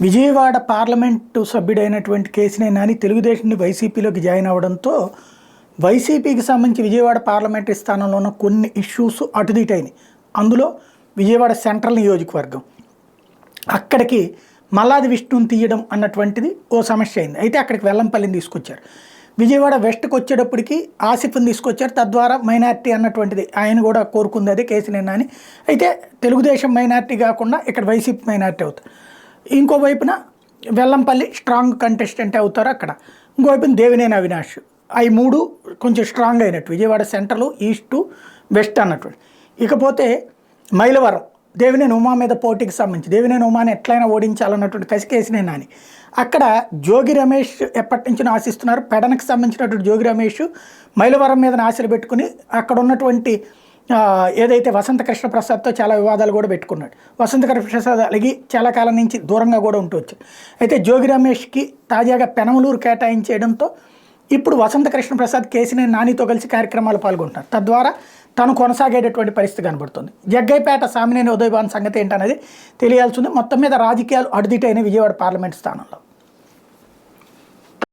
Vijayawada parliament సభ్యుడైనటువంటి Kesineni Nani తెలుగుదేశాన్ని వైసీపీలోకి join అవ్వడంతో వైసీపీకి సంబంధించి విజయవాడ పార్లమెంటరీ స్థానంలో ఉన్న కొన్ని ఇష్యూస్ అటుదిటైనాయి. అందులో విజయవాడ సెంట్రల్ నియోజకవర్గం అక్కడికి మల్లాది విష్ణుని తీయడం అన్నటువంటిది ఓ సమస్య అయింది. అయితే అక్కడికి వెల్లంపల్లిని తీసుకొచ్చారు. విజయవాడ వెస్ట్కి వచ్చేటప్పటికి ఆసిఫ్ని తీసుకొచ్చారు. తద్వారా మైనార్టీ అన్నటువంటిది ఆయన కూడా కోరుకుంది అదే కేశినేని నాని. అయితే తెలుగుదేశం మైనార్టీ కాకుండా ఇక్కడ వైసీపీ మైనార్టీ అవుతారు. ఇంకోవైపున వెల్లంపల్లి స్ట్రాంగ్ కంటెస్టెంట్ అవుతారు అక్కడ. ఇంకోవైపున దేవినేని అవినాష్. అవి మూడు కొంచెం స్ట్రాంగ్ అయినట్టు విజయవాడ సెంట్రల్, ఈస్టు, వెస్ట్ అన్నటువంటి. ఇకపోతే మైలవరం దేవినేని ఉమా మీద పోటీకి సంబంధించి దేవినేని ఉమాని ఎట్లయినా ఓడించాలన్నటువంటి కసి కేశినేని నాని. అక్కడ జోగి రమేష్ ఎప్పటి నుంచో ఆశిస్తున్నారు. పెడనకు సంబంధించినటువంటి జోగి రమేష్ మైలవరం మీద ఆశలు పెట్టుకుని అక్కడ ఉన్నటువంటి ఏదైతే వసంత కృష్ణ ప్రసాద్తో చాలా వివాదాలు కూడా పెట్టుకున్నాడు. వసంత కృష్ణ ప్రసాద్ అలిగి చాలా కాలం నుంచి దూరంగా కూడా ఉంటూ వచ్చాడు. అయితే జోగి రమేష్కి తాజాగా పెనమలూరు కేటాయించేయడంతో ఇప్పుడు వసంత కృష్ణ ప్రసాద్ కేశినేని నానితో కలిసి కార్యక్రమాలు పాల్గొంటున్నారు. తద్వారా తను కొనసాగేటటువంటి పరిస్థితి కనబడుతుంది. జగ్గైపేట సామినేని ఉదయభాన్ సంగతి ఏంటనేది తెలియాల్సి ఉంది. మొత్తం మీద రాజకీయాలు అడుదిటైన విజయవాడ పార్లమెంట్ స్థానంలో.